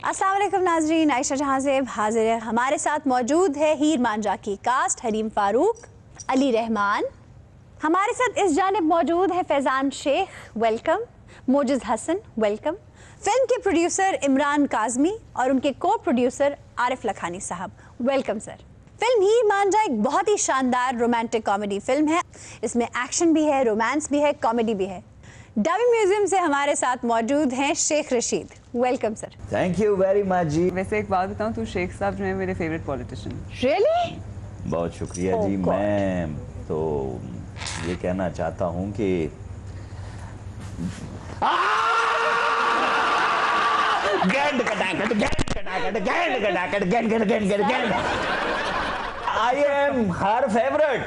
अस्सलाम वालेकुम नाजरीन, आयशा जहां ज़ेब हाजिर है। हमारे साथ मौजूद है हीर मांझा की कास्ट, हरीम फारूक, अली रहमान। हमारे साथ इस जानिब मौजूद है Faizan Shaikh, welcome. Moziz Hassan, welcome. Film के प्रोड्यूसर इमरान काज़मी और उनके co producer Arif Lakhani sahab, welcome sir. Film Heer Manjha एक बहुत ही शानदार रोमांटिक कॉमेडी फिल्म है। इसमें एक्शन भी है, रोमांस भी है, कॉमेडी भी है। डबी म्यूजियम से हमारे साथ मौजूद हैं Sheikh Rashid, welcome sir. Thank you very much ji. वैसे एक बात बताऊं, तो शेख साहब जो है मेरे फेवरेट पॉलिटिशियन। रियली? बहुत शुक्रिया Oh जी। God. मैं तो ये कहना चाहता हूँ कि I am her favourite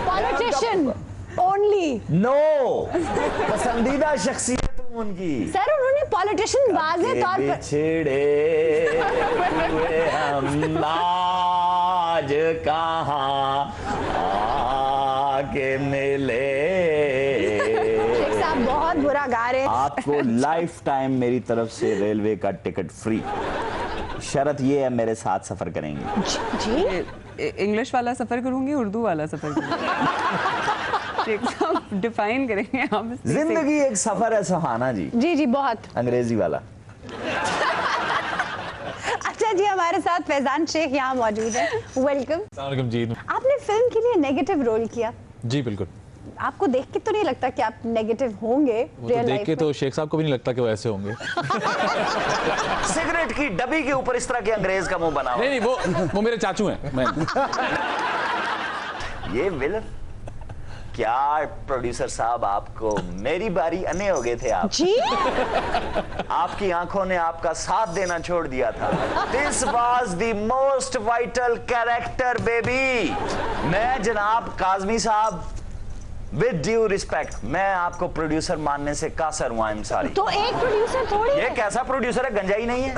politician only. No, पसंदीदा शख्सियत हूँ उनकी। सर उन्होंने पॉलिटिशियन वाज़े तौर पर बिछड़े हुए हम आज कहाँ आके मिले। शेख साहब बहुत बुरा गा रहे हैं। आपको लाइफ टाइम मेरी तरफ से रेलवे का टिकट फ्री, शर्त ये है मेरे साथ सफर करेंगे। जी इंग्लिश वाला सफर करूंगी, उर्दू वाला सफर करूंगी? शेख साहब डिफाइन करेंगे आप। जिंदगी एक सफर है सुहाना जी। जी जी बहुत। अंग्रेजी वाला। अच्छा जी, हमारे साथ फैजान शेख यहाँ मौजूद है, वेलकम जी। आपने फिल्म के लिए नेगेटिव रोल किया। जी बिल्कुल। आपको देख के तो नहीं लगता कि आप नेगेटिव होंगे वो तो रियल देख लाइफ के में? तो शेख साहब को भी नहीं लगता कि वो ऐसे होंगे। सिगरेट की डब्बी के ऊपर इस तरह के अंग्रेज का मुंह बना हुआ। नहीं वो मेरे चाचू हैं। मैं ये विलन क्या प्रोड्यूसर साहब, आपको मेरी बारी अने हो गए थे आप जी आपकी आंखों ने आपका साथ देना छोड़ दिया था। This was the most vital character baby. मैं जनाब काज़मी साहब, विद ड्यू रिस्पेक्ट, मैं आपको प्रोड्यूसर मानने से कासर हूं। I am sorry. तो एक प्रोड्यूसर थोड़ी ये है। कैसा प्रोड्यूसर है, गंजाई नहीं है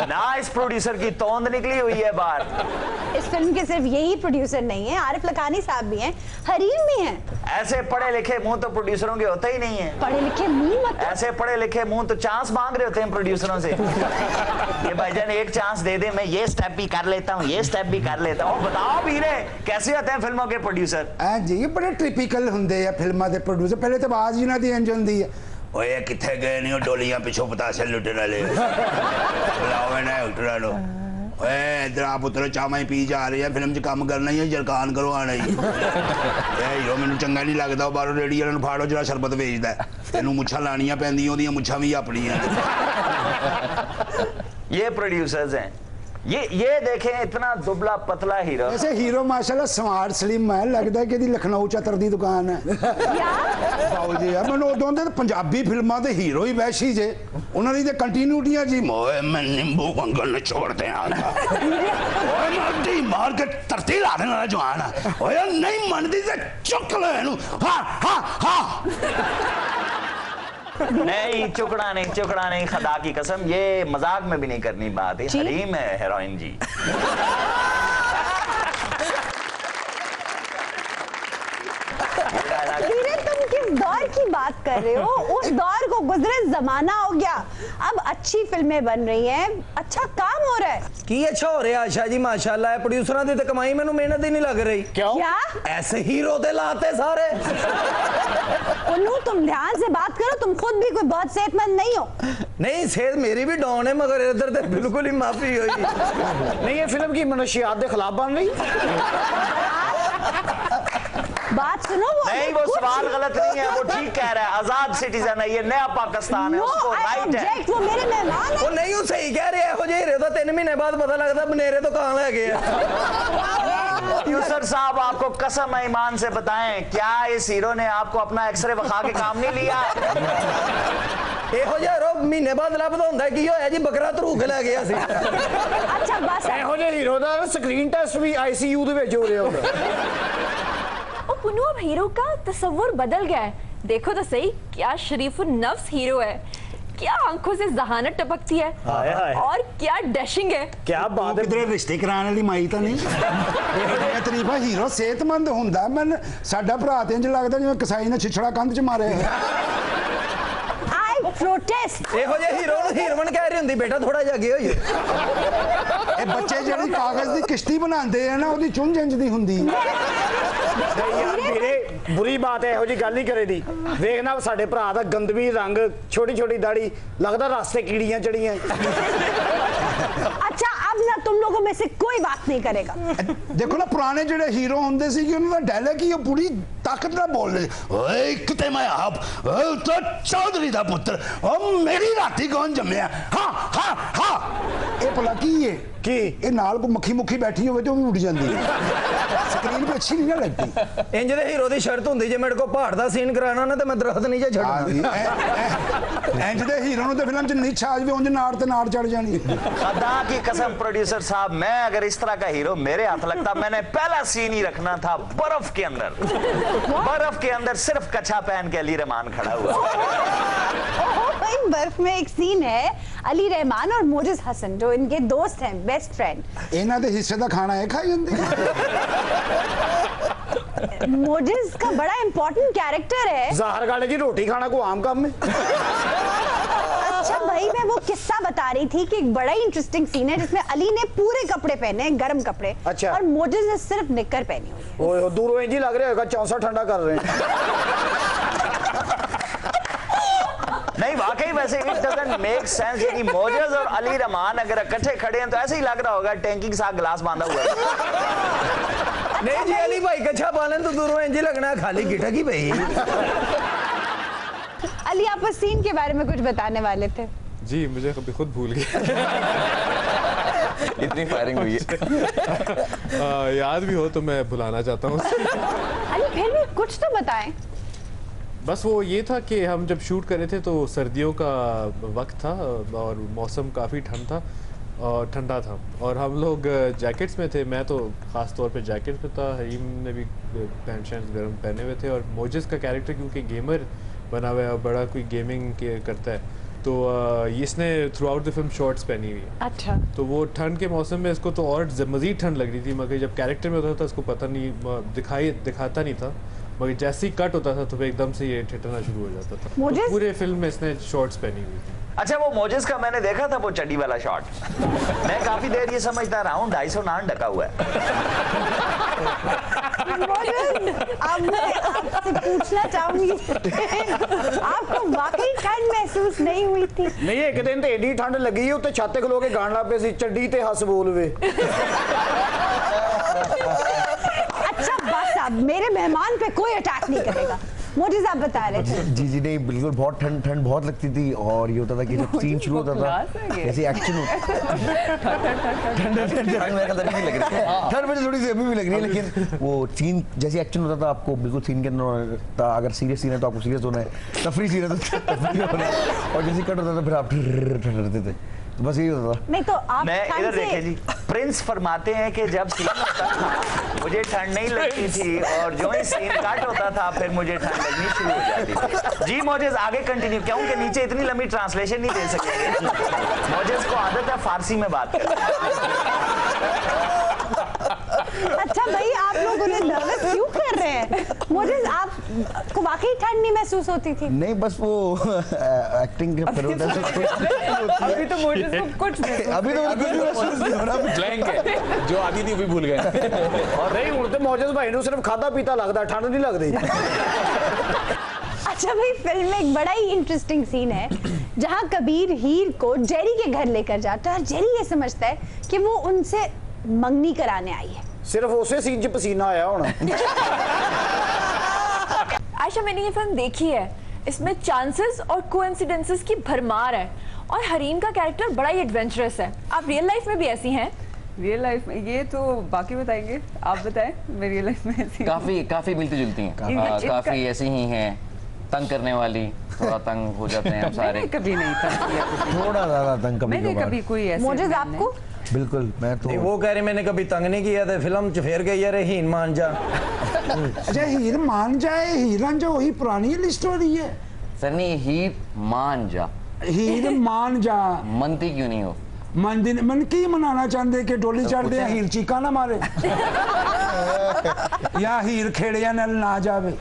ना। इस प्रोड्यूसर की तोंद निकली हुई है बाहर। इस फिल्म के सिर्फ यही प्रोड्यूसर नहीं है, आरिफ लखानी साहब भी हैं, हरीम भी हैं। ऐसे पढ़े लिखे मुंह तो प्रोड्यूसरों के होते ही नहीं है। पढ़े लिखे मुंह मत। ऐसे पढ़े लिखे मुंह तो चांस मांग रहे होते हैं प्रोड्यूसरों से। ये भाईजान एक चांस दे दे, मैं ये स्टेप भी कर लेता हूँ, ये स्टेप भी कर लेता हूँ। बताओ भीरे कैसे होते हैं फिल्मों के प्रोड्यूसर? जी ये बड़े ट्रिपिकल ਹੁੰਦੇ ਆ ਫਿਲਮਾਂ ਦੇ ਪ੍ਰੋਡਿਊਸਰ। ਪਹਿਲੇ ਤਾਂ ਆਵਾਜ਼ ਹੀ ਨਾ ਦੀ ਇੰਜ ਹੁੰਦੀ ਹੈ, ਓਏ ਕਿੱਥੇ ਗਏ ਨੇ ਉਹ ਡੋਲੀਆਂ ਪਿੱਛੋਂ ਪਤਾਸੇ ਲੁੱਟਣ ਵਾਲੇ, ਬੁਲਾਓ ਇਹਨਾਂ ਡਾਕਟਰਾਂ ਨੂੰ, ਓਏ ਇਧਰ ਆ ਪੁੱਤਰ ਚਾਮਾਂ ਹੀ ਪੀ ਜਾ ਰਹੇ ਆ, ਫਿਲਮ 'ਚ ਕੰਮ ਕਰਨਾ ਹੀ ਹੈ, ਜਰਕਾਨ ਕਰੋ ਆਣਾ ਹੀ। ਇਹ ਹੀਰੋ ਮੈਨੂੰ ਚੰਗਾ ਨਹੀਂ ਲੱਗਦਾ, ਉਹ ਬਾਹਰੋਂ ਰੇੜੀ ਵਾਲਿਆਂ ਨੂੰ ਫਾੜੋ ਜਿਹੜਾ ਸ਼ਰਬਤ ਵੇਚਦਾ, ਤੈਨੂੰ ਮੁੱਛਾਂ ਲਾਣੀਆਂ ਪੈਂਦੀਆਂ, ਉਹਦੀਆਂ ਮੁੱਛਾਂ ਵੀ ਆਪਣੀਆਂ। ये प्रोड्यूसर्स हैं। ये देखें इतना दुबला पतला हीरो। वैसे हीरो माशाल्लाह स्मार्ट स्लिम है, लगता है कि लखनऊ चतर ਦੀ ਦੁਕਾਨ ਹੈ। ਬਾਉ ਜੀ ਆ ਮੈਨੂੰ ਉਦੋਂ ਦੇ ਪੰਜਾਬੀ ਫਿਲਮਾਂ ਦੇ ਹੀਰੋ ਹੀ ਵੈਸ਼ੀ ਜੇ, ਉਹਨਾਂ ਦੀ ਤੇ ਕੰਟੀਨਿਊਟੀਆਂ ਜੀ। ਮੋਏ ਮੈਂ ਨਿੰਬੂ ਵਾਂਗਣ ਨਿਚੋੜਦੇ ਆਂਗਾ, ਓਏ ਮੱਦੀ ਮਾਰ ਕੇ ਧਰਤੀ ਲਾ ਦੇਣ ਵਾਲਾ ਜਵਾਨ ਆ, ਓਏ ਨਹੀਂ ਮੰਨਦੀ ਤੇ ਚੁੱਕ ਲੈ ਇਹਨੂੰ। ਹਾਂ ਹਾਂ ਹਾਂ नहीं चुकड़ा नहीं, खुदा की कसम, ये मजाक में भी नहीं करनी बात है। हरीम है हीरोइन जी। धीरे तुम किस दौर की बात कर रहे हो? उस दौर को गुजरे जमाना हो गया। अब अच्छी फिल्में बन रही हैं, अच्छा काम हो रहा है। की अच्छा हो रहा आशा जी माशाल्लाह। प्रोड्यूसरां दी ते कमाई मैनू मेहनत ही नहीं लग रही। क्या ऐसे हीरो दे लाते सारे। उन्नू तुम ध्यान से बात करो, तुम खुद भी कोई बहुत सेहतमंद नहीं हो। नहीं सेहत मेरी भी डाउन है, मगर इधर ते बिल्कुल ही माफी हुई नहीं। ये फिल्म की मनशियात के खिलाफ बन रही। बात सुनो, नहीं वो सवाल गलत नहीं है, वो ठीक कह रहा है। आजाद सिटीजन है, ये नया पाकिस्तान है, उसको राइट है। वो मेरे मेहमान वो नहीं वो सही कह रहे हो जे तो 3 महीने बाद पता लगता बनेरे तो कहाँ ले गए। प्रोड्यूसर साहब आपको कसम है ईमान से बताएं, क्या इस हीरो ने आपको अपना एक्सरे बखा के काम नहीं लिया? ਇਹੋ ਜਿਹਾ ਰੋ ਮਹੀਨੇ ਬਾਅਦ ਲੱਭਦਾ ਹੁੰਦਾ ਕੀ ਹੋਇਆ ਜੀ, ਬੱਕਰਾ ਧਰੂ ਕੇ ਲੈ ਗਿਆ ਸੀ। अच्छा बस ਇਹੋ ਜਿਹੇ ਹੀਰੋ ਦਾ ਸਕਰੀਨ ਟੈਸਟ ਵੀ ICU ਦੇ ਵਿੱਚ ਹੋ ਰਿਹਾ ਹੁੰਦਾ। ओ पुनू, अब हीरो का तस्वुर बदल गया है। देखो तो सही, क्या शरीफ नफ्स हीरो है, क्या आंखों से जहानत टपकती है, और क्या डैशिंग है। क्या बात है। ਕਿਧਰੇ ਰਿਸ਼ਤੇ ਕਰਾਉਣ ਵਾਲੀ ਮਾਈ ਤਾਂ ਨਹੀਂ। ਇਹ ਤਰੀਫਾ ਹੀਰੋ ਸਿਹਤਮੰਦ ਹੁੰਦਾ। ਮੈਨੂੰ ਸਾਡਾ ਭਰਾ ਤੇ ਇੰਜ ਲੱਗਦਾ ਜਿਵੇਂ ਕਸਾਈ ਨੇ ਛਿਛੜਾ ਕੰਧ 'ਚ ਮਾਰਿਆ। प्रोटेस्ट ਇਹੋ ਜਿਹੇ ਹੀਰੋ ਨੂੰ ਹੀਰੋਇਨ ਕਹਿ ਰਹੀ ਹੁੰਦੀ ਬੇਟਾ ਥੋੜਾ ਜਿਹਾ ਅੱਗੇ ਹੋਈਏ ਇਹ ਬੱਚੇ ਜਿਹੜੀ ਕਾਗਜ਼ ਦੀ ਕਿਸ਼ਤੀ ਬਣਾਉਂਦੇ ਆ ਨਾ ਉਹਦੀ ਚੁੰਝ ਇੰਝ ਦੀ ਹੁੰਦੀ ਨਹੀਂ ਯਾਰ ਵੀਰੇ ਬੁਰੀ ਬਾਤ ਹੈ, ਇਹੋ ਜੀ ਗੱਲ ਨਹੀਂ ਕਰੇ ਦੀ। ਵੇਖਣਾ ਸਾਡੇ ਭਰਾ ਦਾ ਗੰਦਵੀ ਰੰਗ, ਛੋਟੀ ਛੋਟੀ ਦਾੜੀ, ਲੱਗਦਾ ਰਾਸਤੇ ਕੀੜੀਆਂ ਚੜੀਆਂ। अच्छा अब ना तुम लोगों में से कोई बात नहीं करेगा। ਦੇਖੋ ਨਾ ਪੁਰਾਣੇ ਜਿਹੜੇ ਹੀਰੋ ਹੁੰਦੇ ਸੀ ਕਿ ਉਹਨਾਂ ਦਾ ਡਾਇਲੌਗ ਹੀ ਉਹ ਪੂਰੀ ਤਾਕਤ ਨਾਲ ਬੋਲਦੇ, ਓਏ ਕਿਤੇ ਮੈਂ ਆਪ ਓ ਤਾਂ ਚੌਧਰੀ ਦਾ ਪੁੱਤਰ, ਓ ਮੇਰੀ ਰਾਤੀ ਕੌਣ ਜੰਮਿਆ, ਹਾਂ ਹਾਂ ਹਾਂ। ਇਹ ਭਲਾ ਕੀ ਹੈ ਕੀ ਇਹ ਨਾਲ ਕੋ ਮੱਖੀ ਮੁੱਖੀ ਬੈਠੀ ਹੋਵੇ ਤੇ ਉਹ ਵੀ ਉੱਡ ਜਾਂਦੀ ਹੈ। ਸਕਰੀਨ पे अच्छी नहीं ना लगती। ਇੰਜ ਦੇ ਹੀਰੋ ਦੀ ਸ਼ਰਤ ਹੁੰਦੀ ਜੇ ਮੇਰੇ ਕੋ ਪਹਾੜ ਦਾ ਸੀਨ ਕਰਾਣਾ ਨਾ ਤੇ ਮੈਂ ਦਰਖਤ ਨਹੀਂ ਜੇ ਛੱਡਣਾ। ਇੰਜ ਦੇ ਹੀਰੋ ਨੂੰ ਤੇ ਫਿਲਮ ਚ ਨਿੱਛ ਆ ਜਾਵੇ ਉਂਝ ਨਾੜ ਤੇ नाड़ चढ़ जानी। खुदा की कसम प्रोड्यूसर साहब, मैं अगर इस तरह का हीरो मेरे हाथ लगता, मैंने पहला सीन ही रखना था बर्फ के अंदर। बर्फ के अंदर सिर्फ कच्छा पहन के अली रहमान खड़ा हुआ। ओहो, भाई बर्फ में एक सीन है अली रहमान और मोजिज हसन जो इनके दोस्त हैं, बेस्ट फ्रेंड। ਇਹਨਾਂ ਦੇ ਹਿੱਸੇ ਦਾ ਖਾਣਾ ਇਹ ਖਾਈ ਜਾਂਦੇ। मोजिज का बड़ा इंपॉर्टेंट कैरेक्टर है। ਜ਼ਾਹਰ ਗੱਲ ਹੈ ਜੀ, ਰੋਟੀ ਖਾਣਾ को आम काम है। अच्छा भाई मैं वो किस्सा बता रही थी कि एक बड़ा ही इंटरेस्टिंग सीन है जिसमें अली ने पूरे कपड़े पहने हैं, गर्म कपड़े, अच्छा। और मोजिज ने सिर्फ निक्कर पहनी हुई है। ओए दूरों इंज ही लग रहा होगा चौंसा ठंडा कर रहे हैं। नहीं वाकई वैसे इट डजंट मेक सेंस। यानी मोजेज और अली रहमान अगर इकट्ठे खड़े हैं तो ऐसे ही लग रहा होगा टैंकी के साथ गिलास बांधा हुआ है। नहीं जी अली भाई कच्छा पालन तो दूरों इंज ही लगना खाली गिटक ही भाई। अली आप उस सीन के बारे में कुछ बताने वाले थे। जी मुझे कभी खुद भूल गया। इतनी फायरिंग हुई है। याद भी हो तो मैं भुलाना चाहता हूँ। अली फिर भी कुछ तो बताएं। बस वो ये था कि हम जब शूट कर रहे थे तो सर्दियों का वक्त था और मौसम काफ़ी ठंडा था और हम लोग जैकेट्स में थे। मैं तो ख़ास तौर पे जैकेट्स में था, हरीम ने भी पैंट शर्ट गर्म पहने हुए थे और मोजिस का कैरेक्टर क्योंकि गेमर बना हुआ है और बड़ा कोई गेमिंग करता है तो इसने through out the film shorts पहनी हुई है। अच्छा। तो वो ठंड के मौसम में इसको तो और मज़ीद ठंड लग रही थी, मगर जब कैरेक्टर में होता था इसको पता नहीं दिखाता नहीं था, मगर जैसे ही कट होता था तो फिर एकदम से ये ठिठुरना शुरू हो जाता था। तो पूरे फिल्म में इसने शॉर्ट्स पहनी हुई थी। अच्छा वो मोजेस का मैंने देखा था वो चड्डी वाला शॉट, मैं काफी देर ये समझता रहा हूँ 250 नान ढका हुआ है। अब मैं आपसे पूछना चाहूंगी आपको वाकई ठंड महसूस नहीं हुई थी? नहीं एक दिन तो एडी ठंड लगी है उत्ते छाते खलो के गान लग पे सी चड्डी ते हस बोलवे। अच्छा बस अब मेरे मेहमान पे कोई अटैक नहीं करेगा। मोजिज आप बता रहे थे। जी जी नहीं बिल्कुल बहुत ठंड बहुत लगती थी और ये होता था कि जब सीन शुरू होता था जैसे एक्शन होता ठंड मुझे थोड़ी सी अभी भी लग रही है, लेकिन वो सीन जैसे एक्शन होता था आपको बिल्कुल सीन के अंदर अगर सीरियस सीन है तो आपको सीरियस होना है, तफरी सीन है तो तफरी होना है और जैसे कट होता था फिर आप ठहरते थे, तो बस यही होता था। नहीं तो आप मैं इधर देखें जी, प्रिंस फरमाते हैं कि जब सीन होता था मुझे ठंड नहीं लगती थी और जो ही सीन कट होता था फिर मुझे ठंड लगनी शुरू हो जाती थी। जी मोजेस आगे कंटिन्यू, क्योंकि नीचे इतनी लंबी ट्रांसलेशन नहीं दे सकेंगे, मोजेस को आदत है फारसी में बात करने। अच्छा भाई आप लोग उन्हें नर्वस क्यों कर रहे हैं? मोजिज आपको वाकई ठंड नहीं महसूस होती थी? नहीं बस वो एक्टिंग के फिर होता है अभी तो मोजिज को कुछ अभी तो कुछ महसूस नहीं हो रहा, ब्लैंक है जो आती थी वो भी भूल गए। और नहीं हूं तो मोजेस भाई नु सिर्फ खादा पीता लगता, ठंड नहीं लगती। अच्छा भाई फिल्म में एक बड़ा ही इंटरेस्टिंग सीन है जहां कबीर हीर को जेरी के घर लेकर जाता है और जेरी ये समझता है कि वो उनसे मंगनी कराने आई है। सिर्फ उसे सीन च पसीना आया होना। आयशा मैंने ये फिल्म देखी है, इसमें चांसेस और कोइंसिडेंसेस की भरमार है और हरीम का कैरेक्टर बड़ा ही एडवेंचरस है। आप रियल लाइफ में भी ऐसी हैं? रियल लाइफ में ये तो बाकी बताएंगे, आप बताएं। मैं रियल लाइफ में ऐसी काफी मिलती जुलती हैं, काफी ऐसी ही हैं, तंग करने वाली, थोड़ा तंग हो जाते हैं हम सारे। कभी नहीं था थोड़ा ज्यादा तंग कभी मैंने कभी कोई ऐसे मोजिज आपको? बिल्कुल मैं तो वो कह रही मैंने कभी तंग नहीं किया था, फिल्म च फिर गई यार हीन मान जा। अच्छा हीर मान जाए, हीर रांझा वही पुरानी वाली स्टोरी है। सर नहीं हीर मान जा, हीर मान जा मनती क्यों नहीं हो? मन की मनाना चाहते कि डोली चढ़ते हैं हीर चीका ना मारे या हीर खेड़िया नाल ना जावे।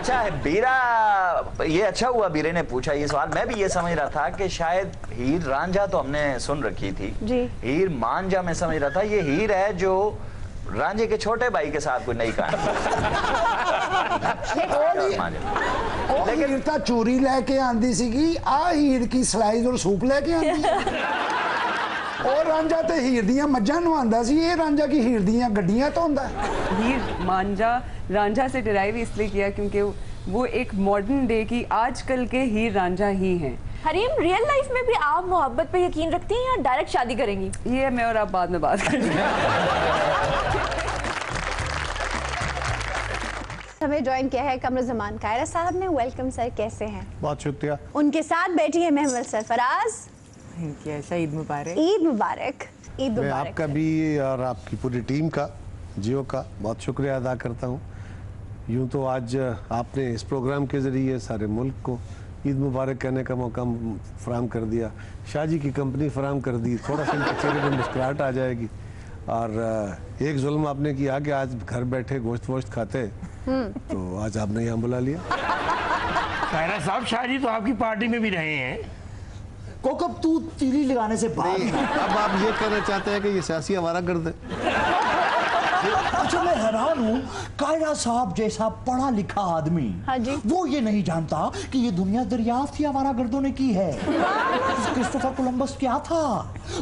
अच्छा है बीरा, ये अच्छा हुआ बीरे ने पूछा ये सवाल। मैं भी ये समझ रहा था कि शायद हीर रांझा तो हमने सुन रखी थी जी, हीर मांझा मैं समझ रहा था ये हीर है जो रांझे के छोटे भाई के साथ कोई नई कहानी। लेकिन हीर ਤਾਂ ਚੂਰੀ ਲੈ ਕੇ ਆਂਦੀ ਸੀਗੀ, ਆ ਹੀਰ ਕੀ ਸਲਾਈਜ਼ ਔਰ ਸੂਪ ਲੈ ਕੇ ਆਂਦੀ और रांझा ते हीर दियां मज्जां नवांदा सी, ये रांझा की हीर दियां गड्डियां धोंदा। हीर मांझा रांझा से डिराइव इसलिए किया क्योंकि वो एक मॉडर्न डे की आजकल के हीर रांझा ही हैं। हरीम, रियल लाइफ में भी आप मोहब्बत पे यकीन रखती हैं या डायरेक्ट शादी करेंगी? ये मैं और आप बाद में बात करेंगे। हमें ज्वाइन किया है कमरुज़्ज़मान कायरा साहब ने। वेलकम सर, कैसे हैं? बहुत शुक्रिया। उनके साथ बैठी है महमल सरफराज। कैसा? ईद मुबारक। ईद मुबारक। ईद मैं मुबारक। आपका भी और आपकी पूरी टीम का, जियो का बहुत शुक्रिया अदा करता हूँ। यूँ तो आज आपने इस प्रोग्राम के ज़रिए सारे मुल्क को ईद मुबारक कहने का मौका फराहम कर दिया, शाह जी की कंपनी फराहम कर दी, थोड़ा सा इनके चेहरे पर मुस्कुराहट आ जाएगी। और एक जुल्म आपने किया कि आज घर बैठे गोश्त वोश्त खाते, तो आज आपने यहाँ बुला लिया। कायरा साहब, शाह जी तो आपकी पार्टी में भी रहे हैं। कोकब तू तीली लगाने से बाहर अब आप ये कहना चाहते हैं कि ये सियासी आवारागर्द है? अच्छा, मैं हैरान हूँ, कायरा साहब जैसा पढ़ा लिखा आदमी, हाँ जी, वो ये नहीं जानता कि ये दुनिया दरियाफ्त ही आवारागर्दों ने की है। क्रिस्टोफर कोलंबस क्या था,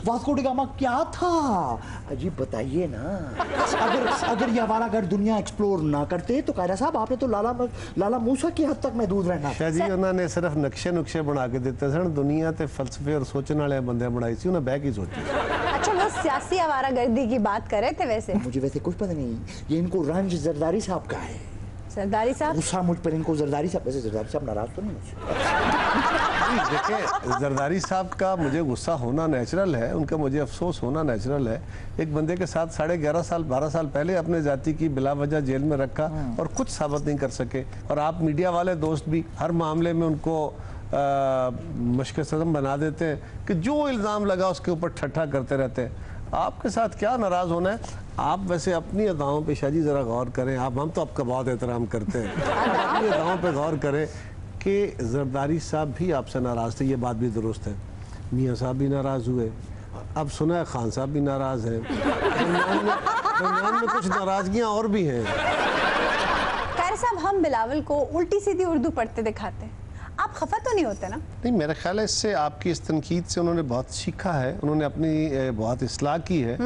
वास्को डी गामा क्या था, अजीब बताइए ना। अगर ये आवारागर्द दुनिया एक्सप्लोर ना करते तो कायरा साहब आपने तो लाला मूसा की हद तक महदूद रहना। शाह जी उन्होंने सिर्फ नक्शे नुक्शे बना के दिते सन, दुनिया ते फलसफे और सोचने वाले बंदे बनाई सी, उन्हें बैक ही सोची। अच्छा, वो सियासी आवारागर्दी की बात कर रहे थे। मुझे वैसे कुछ पता नहीं, ये इनको रंज जरदारी साहब का है। जरदारी साहब गुस्सा मुझ पर इनको जरदारी साहब, वैसे जरदारी साहब नाराज तो नहीं मुझसे? देखिए, जरदारी साहब का मुझे गुस्सा होना नेचुरल है, उनका मुझे अफसोस होना नेचुरल है। एक बंदे के साथ 11.5 साल 12 साल पहले अपने जाति की बिला वजह जेल में रखा और कुछ साबित नहीं कर सके, और आप मीडिया वाले दोस्त भी हर मामले में उनको मुश्किल सदम बना देते हैं कि जो इल्ज़ाम लगा उसके ऊपर ठट्ठा करते रहते हैं। आपके साथ क्या नाराज़ होना है? आप वैसे अपनी अदाओं पे शाह जी ज़रा गौर करें। हम तो आपका बहुत एहतराम करते हैं, अपनी अदाओं पे गौर करें कि जरदारी साहब भी आपसे नाराज़ थे, ये बात भी दुरुस्त है। मियाँ साहब भी नाराज़ हुए, अब सुना है खान साहब भी नाराज़ हैं, दरमियान में कुछ नाराज़गियाँ और भी हैं। कायरा साहब, हम बिलावल को उल्टी सीधी उर्दू पढ़ते दिखाते हैं, आप खफा तो नहीं होते ना? नहीं, मेरा ख्याल है इससे आपकी इस तनकीद से उन्होंने बहुत सीखा है, उन्होंने अपनी बहुत इस्लाह की है।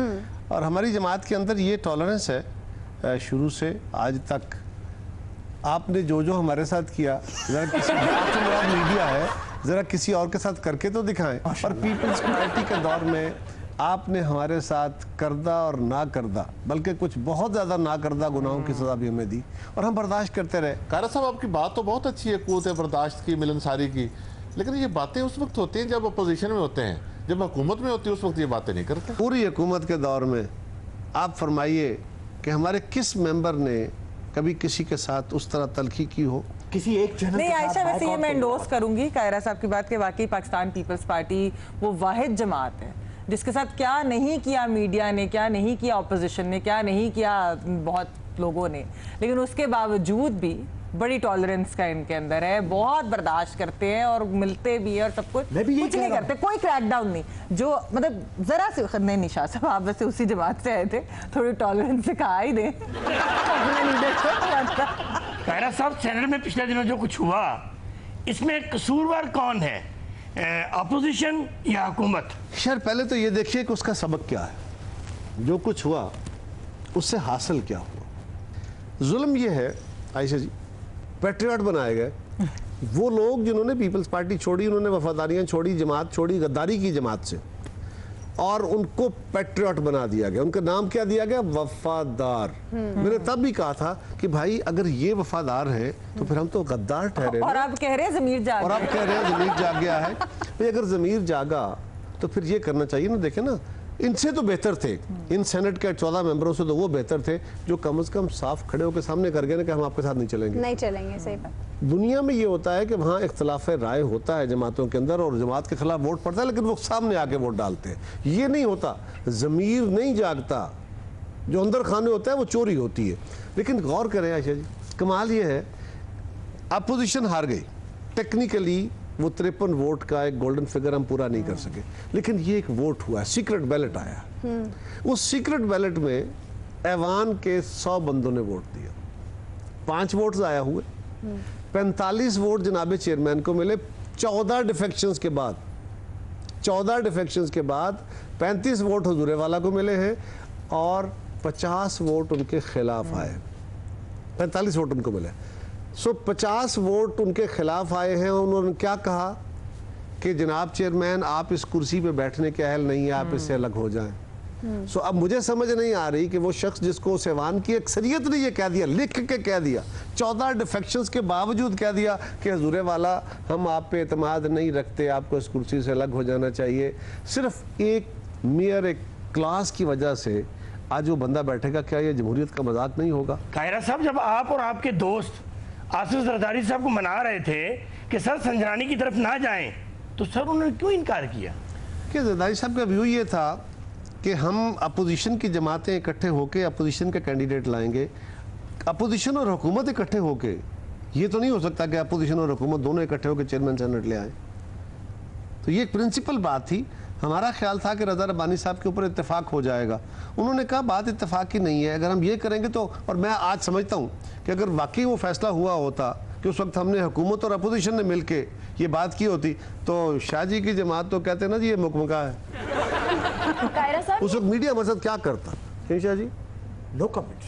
और हमारी जमात के अंदर ये टॉलरेंस है शुरू से आज तक। आपने जो जो हमारे साथ किया, ज़रा किसी मीडिया है, ज़रा किसी और के साथ करके तो दिखाएं। और पीपल्स पार्टी के दौर में आपने हमारे साथ करदा और ना करदा, बल्कि कुछ बहुत ज़्यादा ना करदा गुनाहों की सज़ा भी हमें दी, और हम बर्दाश्त करते रहे। कायरा साहब, आपकी बात तो बहुत अच्छी है, क़ुव्वत बर्दाश्त की, मिलनसारी की, लेकिन ये बातें उस वक्त होती हैं जब अपोजिशन में होते हैं, जब हुकूमत में होती है उस वक्त ये बातें नहीं करते। पूरी हुकूमत के दौर में आप फरमाइए कि हमारे किस मेंबर ने कभी किसी के साथ उस तरह तलखी की हो? किसी एक चैनल नहीं, आयशा, वैसे ये मैं एंडोर्स करूंगी कायरा साहब की बात कि वाकई पाकिस्तान पीपल्स पार्टी वो वाहिद जमात है जिसके साथ क्या नहीं किया मीडिया ने, क्या नहीं किया ऑपोजिशन ने, क्या नहीं किया बहुत लोगों ने, लेकिन उसके बावजूद भी बड़ी टॉलरेंस का इनके अंदर है, बहुत बर्दाश्त करते हैं और मिलते भी है और सब कुछ कुछ नहीं करते, कोई क्रैकडाउन नहीं। जो मतलब जरा से नहीं, निशा साहब आप वैसे उसी जमात से आए थे, थोड़ी टॉलरेंस सिखा ही दें। कायरा साहब, चैनल में पिछले दिनों जो कुछ हुआ, इसमें कसूरवार कौन है, अपोजिशन या हुकूमत? खैर, पहले तो ये देखिए कि उसका सबक क्या है, जो कुछ हुआ उससे हासिल क्या हुआ। जुल्म ये है आयशा जी, पैट्रियट बनाए गए वो लोग जिन्होंने पीपल्स पार्टी छोड़ी, उन्होंने वफादारियां छोड़ी, जमात छोड़ी, गद्दारी की जमात से, और उनको पैट्रियट बना दिया गया। उनका नाम क्या दिया गया? वफादार। मैंने तब भी कहा था कि भाई अगर ये वफादार है तो फिर हम तो गद्दार ठहरे। और आप कह रहे हैं ज़मीर जाग, और आप कह रहे हैं ज़मीर जाग गया है। भाई अगर ज़मीर जागा तो फिर ये करना चाहिए ना। देखे ना, इनसे तो बेहतर थे, इन सेनेट के 14 मेंबरों से तो वो बेहतर थे जो कम से कम साफ खड़े होकर सामने कर गए ना कि हम आपके साथ नहीं चलेंगे। नहीं चलेंगे, सही बात। दुनिया में ये होता है कि वहाँ इख्तलाफ राय होता है जमातों के अंदर और जमात के खिलाफ वोट पड़ता है, लेकिन वो सामने आके वोट डालते हैं। ये नहीं होता, ज़मीर नहीं जागता, जो अंदर खाने होता है वो चोरी होती है। लेकिन गौर करें आयशा जी, कमाल ये है अपोजिशन हार गई। टेक्निकली वो 53 वोट का एक गोल्डन फिगर हम पूरा नहीं कर सके, लेकिन ये एक वोट हुआ, सीक्रेट बैलेट आया। उस सीक्रेट बैलेट में ऐवान के 100 बंदों ने वोट दिया, 5 वोट्स आया हुए, 45 वोट जनाबे चेयरमैन को मिले। 14 डिफेक्शंस के बाद 35 वोट हुजूरे वाला को मिले हैं और 50 वोट उनके खिलाफ आए। 45 वोट उनको मिले। 50 वोट उनके खिलाफ आए हैं। उन्होंने क्या कहा कि जनाब चेयरमैन आप इस कुर्सी पे बैठने के अहल नहीं है, आप इससे अलग हो जाएं। अब मुझे समझ नहीं आ रही कि वो शख्स जिसको सेवान की अक्सरियत ने ये कह दिया, लिख के कह दिया, 14 डिफेक्शंस के बावजूद कह दिया कि हुजूरे वाला हम आप पे एतमाद नहीं रखते, आपको इस कुर्सी से अलग हो जाना चाहिए। सिर्फ एक क्लास की वजह से आज वो बंदा बैठेगा, क्या ये जमहूरियत का मजाक नहीं होगा? कायरा साहब, जब आप और आपके दोस्त आसिफ जरदारी साहब को मना रहे थे कि सर संजरानी की तरफ ना जाएं, तो सर उन्होंने क्यों इनकार किया? कि जरदारी साहब का व्यू ये था कि हम अपोजिशन की जमातें इकट्ठे होकर अपोजिशन के कैंडिडेट लाएंगे। अपोजिशन और हुकूमत इकट्ठे होकर, ये तो नहीं हो सकता कि अपोजिशन और हुकूमत दोनों इकट्ठे होकर चेयरमैन सेनेट ले आए। तो ये एक प्रिंसिपल बात थी। हमारा ख्याल था कि रज़ा रब्बानी साहब के ऊपर इत्तेफाक हो जाएगा। उन्होंने कहा बात इत्तेफाक की नहीं है, अगर हम ये करेंगे तो, और मैं आज समझता हूँ कि अगर वाकई वो फैसला हुआ होता कि उस वक्त हमने हुकूमत और अपोजिशन ने मिलके ये बात की होती, तो शाह जी की जमात तो कहते ना जी ये मुकमका है। उस वक्त मीडिया मसद क्या करता? Shah ji, no comments.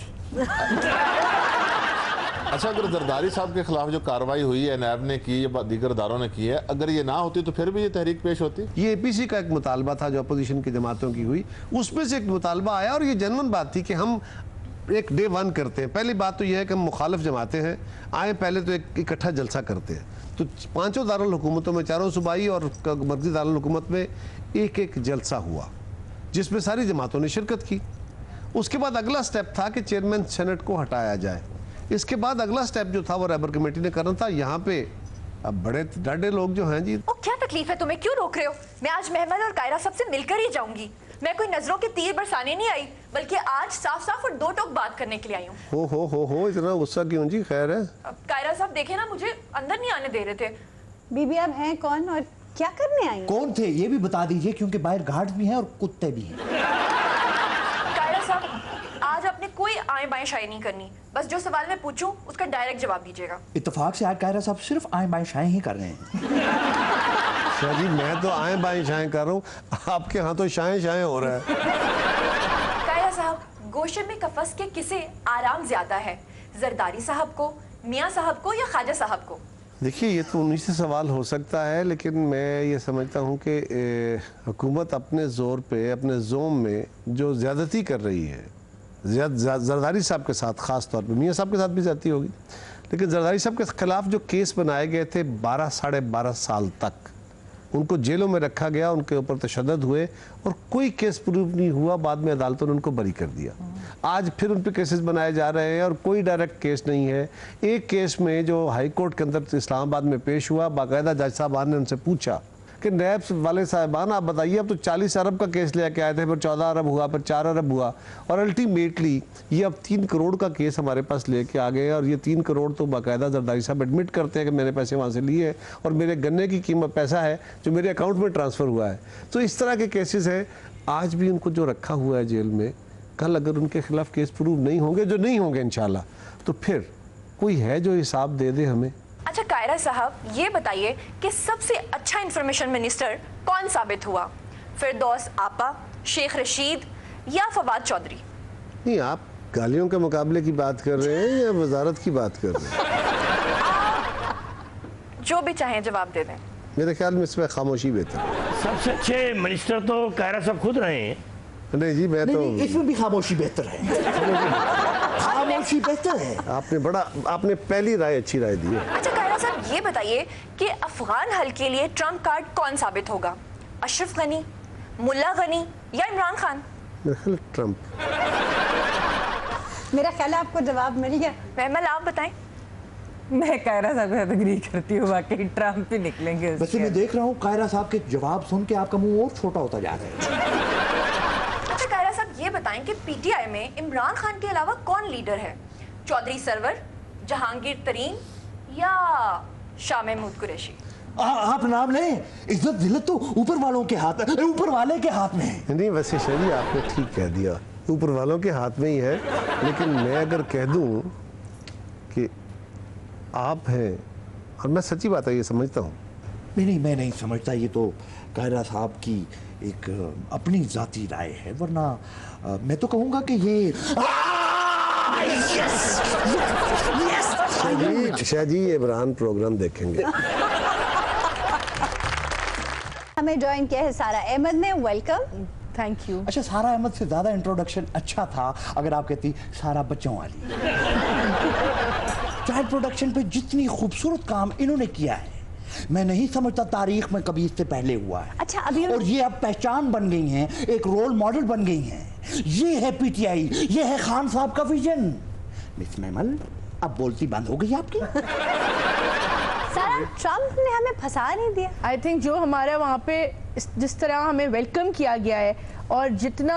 अच्छा, अगर जरदारी साहब के खिलाफ जो कार्रवाई हुई है नैब ने की या दीगर इदारों ने की है, अगर ये ना होती तो फिर भी ये तहरीक पेश होती? ये APC का एक मुतालबा था जो अपोजिशन की जमातों की हुई, उसमें से एक मुतालबा आया और ये जेन्युइन बात थी कि हम एक डे 1 करते हैं। पहली बात तो यह है कि हम मुखालिफ जमाते हैं, आए पहले तो एक इकट्ठा जलसा करते हैं। तो 5 दारुल हुकूमतों में, 4 सूबाई और मर्कज़ी दारुल हुकूमत में एक जलसा हुआ जिसमें सारी जमातों ने शिरकत की। उसके बाद अगला स्टेप था कि चेयरमैन सेनेट को हटाया जाए। इसके बाद अगला स्टेप जो था वो रैबर कमेटी ने करना था। यहाँ पे अब बड़े डाडे लोग जो हैं जी। क्या तकलीफ है तुम्हें, क्यों रोक रहे हो? मैं आज मेहमान और कायरा साहब से मिलकर ही जाऊंगी। मैं कोई नजरों के तीर बरसाने नहीं आई, बल्कि आज साफ साफ और 2 टोक बात करने के लिए आई हूँ। हो इतना गुस्सा क्यों जी? खैर है। कायरा साहब देखे ना, मुझे अंदर नहीं आने दे रहे थे। बीबी आप हैं कौन और क्या करने आई? कौन थे ये भी बता दीजिए, क्योंकि बाहर गार्ड भी हैं और कुत्ते भी हैं। कायरा साहब, आज आपने कोई आए बाएं शायरी नहीं करनी, बस जो सवाल मैं पूछूं उसका डायरेक्ट जवाब दीजिएगा। इत्तेफाक से आज कायरा साहब सिर्फ आए बाएं शायरी ही कर रहे हैं। शाह जी, मैं तो आए बाएं शाएं कर रहा हूँ, आपके यहाँ तो शाएं शाएं हो रहा है। कायरा साहब, गोशे में कफस के किसे आराम ज्यादा है, जरदारी साहब को, मियाँ साहब को या ख्वाजा साहब को? देखिए, ये तो उन्हीं से सवाल हो सकता है, लेकिन मैं ये समझता हूँ कि हुकूमत अपने ज़ोर पे, अपने जोम में जो ज़्यादती कर रही है, जरदारी साहब के साथ ख़ास तौर पे, मियाँ साहब के साथ भी ज़्यादती होगी, लेकिन जरदारी साहब के ख़िलाफ़ जो केस बनाए गए थे 12 साढ़े 12 साल तक उनको जेलों में रखा गया, उनके ऊपर तशद्दुद हुए और कोई केस प्रूव नहीं हुआ। बाद में अदालतों ने उनको बरी कर दिया। आज फिर उन पर केसेस बनाए जा रहे हैं और कोई डायरेक्ट केस नहीं है। एक केस में जो हाई कोर्ट के अंदर इस्लामाबाद में पेश हुआ, बाकायदा जज साहबान ने उनसे पूछा कि नैब वाले साहबान आप बताइए, अब तो 40 अरब का केस लेके आए थे, फिर 14 अरब हुआ, फिर 4 अरब हुआ और अल्टीमेटली ये अब 3 करोड़ का केस हमारे पास लेके आ गए। और ये 3 करोड़ तो बाकायदा जरदारी साहब एडमिट करते हैं कि मैंने पैसे वहाँ से लिए और मेरे गन्ने की कीमत पैसा है जो मेरे अकाउंट में ट्रांसफ़र हुआ है। तो इस तरह के केसेस हैं। आज भी उनको जो रखा हुआ है जेल में, कल अगर उनके खिलाफ केस प्रूव नहीं होंगे, जो नहीं होंगे इंशाल्लाह, तो फिर कोई है जो हिसाब दे दे हमें। अच्छा कायरा साहब, ये बताइए कि सबसे अच्छा इंफॉर्मेशन मिनिस्टर कौन साबित हुआ, फिरदौस आपा, शेख रशीद या फवाद चौधरी? नहीं, आप गालियों के मुकाबले की बात कर रहे हैं या वजारत की बात कर रहे हैं? जो भी चाहें जवाब दे दें। मेरे ख्याल में इसमें खामोशी बेहतर है। सबसे अच्छे मिनिस्टर तो कायरा साहब खुद रहे हैं। नहीं जी, मैं तो इसमें भी खामोशी बेहतर है। खामोशी बेहतर है। आपने पहली राय अच्छी राय दी है। अच्छा कायरा साहब, ये बताइए कि अफगान हल के लिए ट्रम्प कार्ड कौन साबित होगा, अशरफ गनी, मुल्ला गनी या इमरान खान? मेरा ख्याल ट्रम्प। मेरा ख्याल है आपको जवाब मिल गया। महमल आप बताएं। मैं कायरा साहब के साथ एग्री करती हूँ, वाकई ट्रम्प ही निकलेंगे। वैसे मैं देख रहा हूँ कायरा साहब के जवाब सुन के आपका मुंह और छोटा होता जा रहा है। अच्छा कायरा साहब, ये बताएं कि पीटीआई में इमरान खान के अलावा कौन लीडर है, चौधरी सरवर, जहांगीर तरीन या शाह महमूद कुरैशी? आप नाम लें, इज्जत जिल्लत तो ऊपर वालों के हाथ, ऊपर वाले के हाथ में है। नहीं वैसे शाह जी आपने ठीक कह दिया, ऊपर वालों के हाथ में ही है। लेकिन मैं अगर कह दूं कि आप हैं, और मैं सच्ची बात है ये समझता हूँ। नहीं मैं नहीं समझता, ये तो कायरा साहब की एक अपनी जाती राय है, वरना मैं तो कहूँगा कि ये शाह जी इमरान प्रोग्राम देखेंगे। हमें ज्वाइन किया है सारा अहमद ने, वेलकम। Thank you. अच्छा, सारा अहमद से ज्यादा इंट्रोडक्शन अच्छा था अगर आप कहती सारा बच्चों वाली। चाइल्ड प्रोडक्शन पे जितनी खूबसूरत काम इन्होंने किया है, मैं नहीं समझता तारीख में कभी इससे पहले हुआ है। अच्छा, अभी और ये अब पहचान बन गई हैं, एक रोल मॉडल बन गई हैं। ये है पीटीआई, ये है खान साहब का विजन। मिस मैमल, अब बोलती बंद हो गई आपकी। सारा, ट्रम्प ने हमें फंसा नहीं दिया। आई थिंक जो हमारा वहाँ पे जिस तरह हमें वेलकम किया गया है, और जितना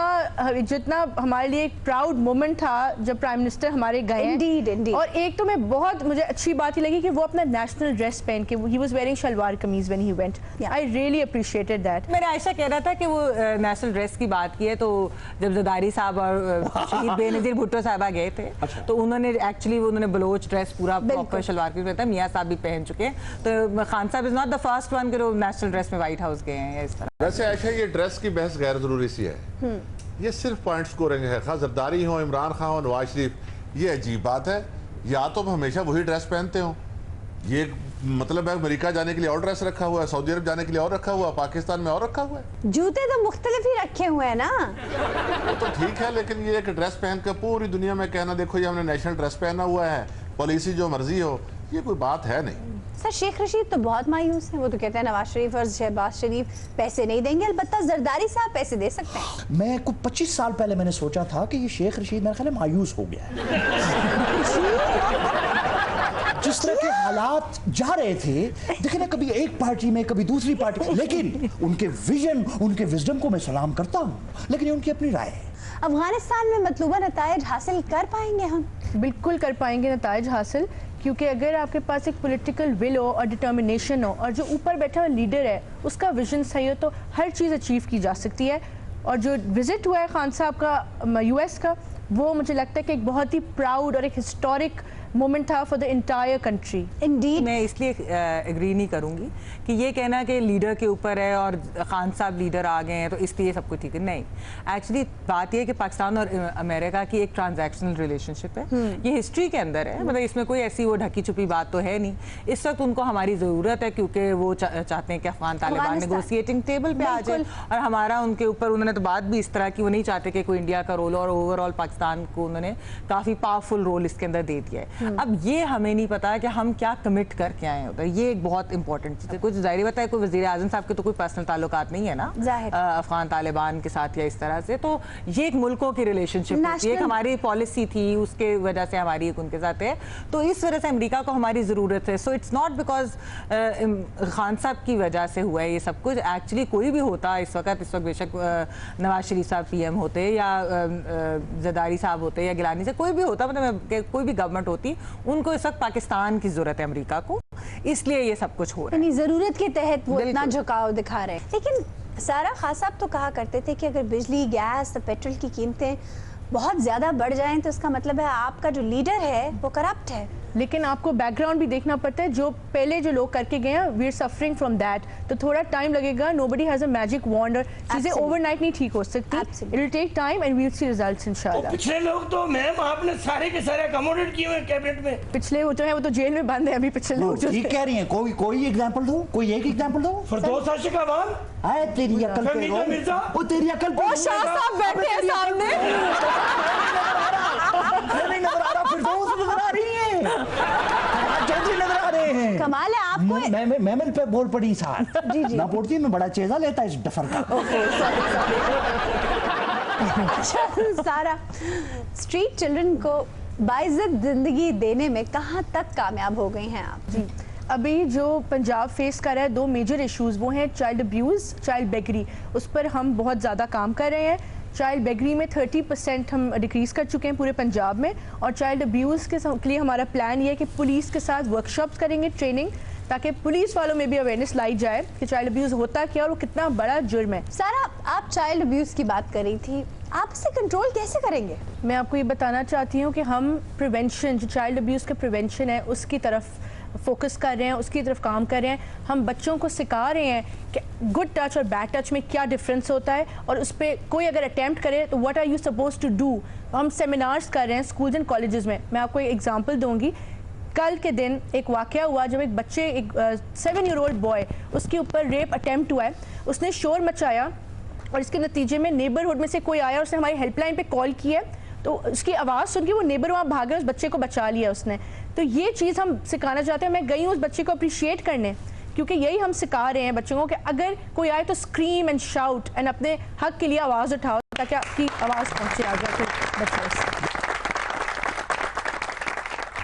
हमारे लिए एक प्राउड मोमेंट था जब प्राइम मिनिस्टर हमारे गए हैं। Indeed. और एक तो मुझे अच्छी बात ही लगी कि वो अपना नेशनल ड्रेस पहन के, ही वाज वेयरिंग शलवार कमीज when he went. I really appreciated that. मैंने आयशा कह रहा था कि वो नेशनल ड्रेस की बात की है, तो जब जरदारी साहब और शहीद बेनज़ीर भुट्टो साहबा गए थे, तो उन्होंने बलोच ड्रेस पूरा प्रॉपर शलवार कमीज पहना था। मियाँ साहब भी पहन चुके हैं, तो खान साहब is not the first one कि वो नेशनल ड्रेस में व्हाइट हाउस गए हैं इस तरह। वैसे आयशा, ये ड्रेस की बहस गैर जरूरी सी है। ये सिर्फ पॉइंट स्कोरिंग है। खास जरदारी हो, इमरान खान हो, नवाज शरीफ, ये अजीब बात है। या तो हम हमेशा वही ड्रेस पहनते हो, ये मतलब है अमेरिका जाने के लिए और ड्रेस रखा हुआ है, सऊदी अरब जाने के लिए और रखा हुआ है, पाकिस्तान में और रखा हुआ है। जूते तो मुख्तलिफ ही रखे हुए हैं ना। वो तो ठीक है, लेकिन ये एक ड्रेस पहन कर पूरी दुनिया में कहना देखो ये हमने नेशनल ड्रेस पहना हुआ है, पॉलिसी जो मर्जी हो, ये कोई बात है नहीं। सर, शेख रशीद तो बहुत मायूस है। वो तो कहते हैं नवाज शरीफ और शहबाज शरीफ पैसे नहीं देंगे, अलबत्ता जरदारी साहब पैसे दे सकते हैं। मैं कुछ 25 साल पहले मैंने सोचा था कि ये शेख रशीद मेरे ख्याल में मायूस हो गया है। जिस तरह के हालात जा रहे थे, देखिए ना, कभी एक पार्टी में कभी दूसरी पार्टी, लेकिन उनके विजन, उनके विजडम को मैं सलाम करता हूँ, लेकिन ये उनकी अपनी राय है। अफगानिस्तान में मतलूबा नतायज हासिल कर पाएंगे हम? बिल्कुल कर पाएंगे नतायज हासिल, क्योंकि अगर आपके पास एक पॉलिटिकल विल हो और डिटर्मिनेशन हो, और जो ऊपर बैठा हुआ लीडर है उसका विजन सही हो, तो हर चीज़ अचीव की जा सकती है। और जो विजिट हुआ है खान साहब का यूएस का, वो मुझे लगता है कि एक बहुत ही प्राउड और एक हिस्टोरिक मोमेंट था for the entire country. Indeed. मैं इसलिए एग्री नहीं करूंगी कि ये कहना कि लीडर के ऊपर है और खान साहब लीडर आ गए हैं तो इसलिए सब कुछ ठीक है। नहीं, एक्चुअली बात ये है कि पाकिस्तान और अमेरिका की एक ट्रांजैक्शनल रिलेशनशिप है। ये हिस्ट्री के अंदर है, मतलब इसमें कोई ऐसी वो ढकी छुपी बात तो है नहीं। इस वक्त उनको हमारी ज़रूरत है, क्योंकि वो चाहते हैं कि अफगान तालिबान नेगोशिएटिंग टेबल पे आ जाए, और हमारा उनके ऊपर, उन्होंने तो बात भी इस तरह की, वो नहीं चाहते कि कोई इंडिया का रोल, और ओवरऑल पाकिस्तान को उन्होंने काफ़ी पावरफुल रोल इसके अंदर दे दिया है। अब ये हमें नहीं पता कि हम क्या कमिट करके आए होते हैं, ये एक बहुत इंपॉर्टेंट चीज़ है। कुछ जाहिर बात है, कोई वज़ीर आज़म साहब के तो कोई पर्सनल ताल्लुकात नहीं है ना अफगान तालिबान के साथ या इस तरह से, तो ये एक मुल्कों की रिलेशनशिप होती है, एक हमारी पॉलिसी थी, उसके वजह से हमारी एक उनके साथ है, तो इस वजह से अमेरिका को हमारी ज़रूरत है। So it's not because Khan साहब की वजह से हुआ है ये सब कुछ। एक्चुअली कोई भी होता इस वक्त बेशक नवाज शरीफ साहब PM होते, या जरदारी साहब होते, या गिलानी से कोई भी होता, मतलब कोई भी गवर्नमेंट होती, उनको इस वक्त पाकिस्तान की जरूरत है अमेरिका को, इसलिए ये सब कुछ हो रहा है। जरूरत के तहत वो इतना झुकाव दिखा रहे हैं। लेकिन सारा खान साहब तो कहा करते थे कि अगर बिजली, गैस, पेट्रोल की कीमतें बहुत ज्यादा बढ़ जाएं तो इसका मतलब है आपका जो लीडर है वो करप्ट है। लेकिन आपको बैकग्राउंड भी देखना पड़ता है, जो पहले जो लोग करके गए हैं, we are suffering from that, तो थोड़ा टाइम लगेगा। Nobody has a magic wand, और चीजें ओवरनाइट नहीं ठीक हो सकती। It will take time and we will see results इंशाल्लाह। पिछले लोग तो मैम आपने सारे के सारे अकोमोडेट किए हुए कैबिनेट में। पिछले जो है वो तो जेल में बंद है अभी। पिछले लोग जो ठीक कह रही हैं, कोई एग्जांपल दो, कोई एक एग्जांपल दो। फिरदौस आशिक अवान, आए तेरी अकल पे रो, ओ तेरी अकल पे, ओ शाह साहब बैठे हैं सामने, नहीं नजर आ रहा, फिरदौस नजर आ रही है, चौधरी नजर आ रहे हैं। कमाल है आपको। मैमल पे बोल पड़ी साथ जी जी ना पड़ती, मैं बड़ा चेजा लेता इस डफर का। अच्छा सारा, स्ट्रीट चिल्ड्रन को बाइज्जत जिंदगी देने में कहाँ तक कामयाब हो गई हैं आप? जी, अभी जो पंजाब फेस कर रहा है 2 मेजर इश्यूज, वो हैं चाइल्ड अब्यूज़, चाइल्ड बेगरी। उस पर हम बहुत ज़्यादा काम कर रहे हैं। चाइल्ड बेगरी में 30% हम डिक्रीज़ कर चुके हैं पूरे पंजाब में। और चाइल्ड अब्यूज़ के लिए हमारा प्लान ये है कि पुलिस के साथ वर्कशॉप्स करेंगे, ट्रेनिंग, ताकि पुलिस वालों में भी अवेयरनेस लाई जाए कि चाइल्ड अब्यूज़ होता क्या और वो कितना बड़ा जुर्म है। सारा, आप चाइल्ड अब्यूज़ की बात कर रही थी, आप इसे कंट्रोल कैसे करेंगे? मैं आपको ये बताना चाहती हूँ कि हम प्रिवेंशन, जो चाइल्ड अब्यूज़ का प्रिवेंशन है उसकी तरफ फोकस कर रहे हैं, उसकी तरफ काम कर रहे हैं। हम बच्चों को सिखा रहे हैं कि गुड टच और बैड टच में क्या डिफरेंस होता है, और उस पर कोई अगर अटैम्प्ट करे तो what are you suppose to do. हम सेमिनार्स कर रहे हैं स्कूल्स एंड कॉलेजेस में। मैं आपको एक एग्जांपल दूंगी। कल के दिन एक वाकया हुआ जब एक बच्चे, एक 7-year-old बॉय, उसके ऊपर रेप अटैम्प्ट हुआ है। उसने शोर मचाया और इसके नतीजे में नेबरहुड में से कोई आया, उसने हमारी हेल्पलाइन पे कॉल किया, तो उसकी आवाज़ सुन के वो नेबर वहाँ भाग गया, उस बच्चे को बचा लिया उसने। तो ये चीज़ हम सिखाना चाहते हैं। मैं गई हूँ उस बच्चे को अप्रिशिएट करने, क्योंकि यही हम सिखा रहे हैं बच्चों को कि अगर कोई आए तो स्क्रीम एंड शाउट एंड अपने हक के लिए आवाज़ उठाओ ताकि आपकी आवाज़ पहुँचे आगे कोई बच्चा।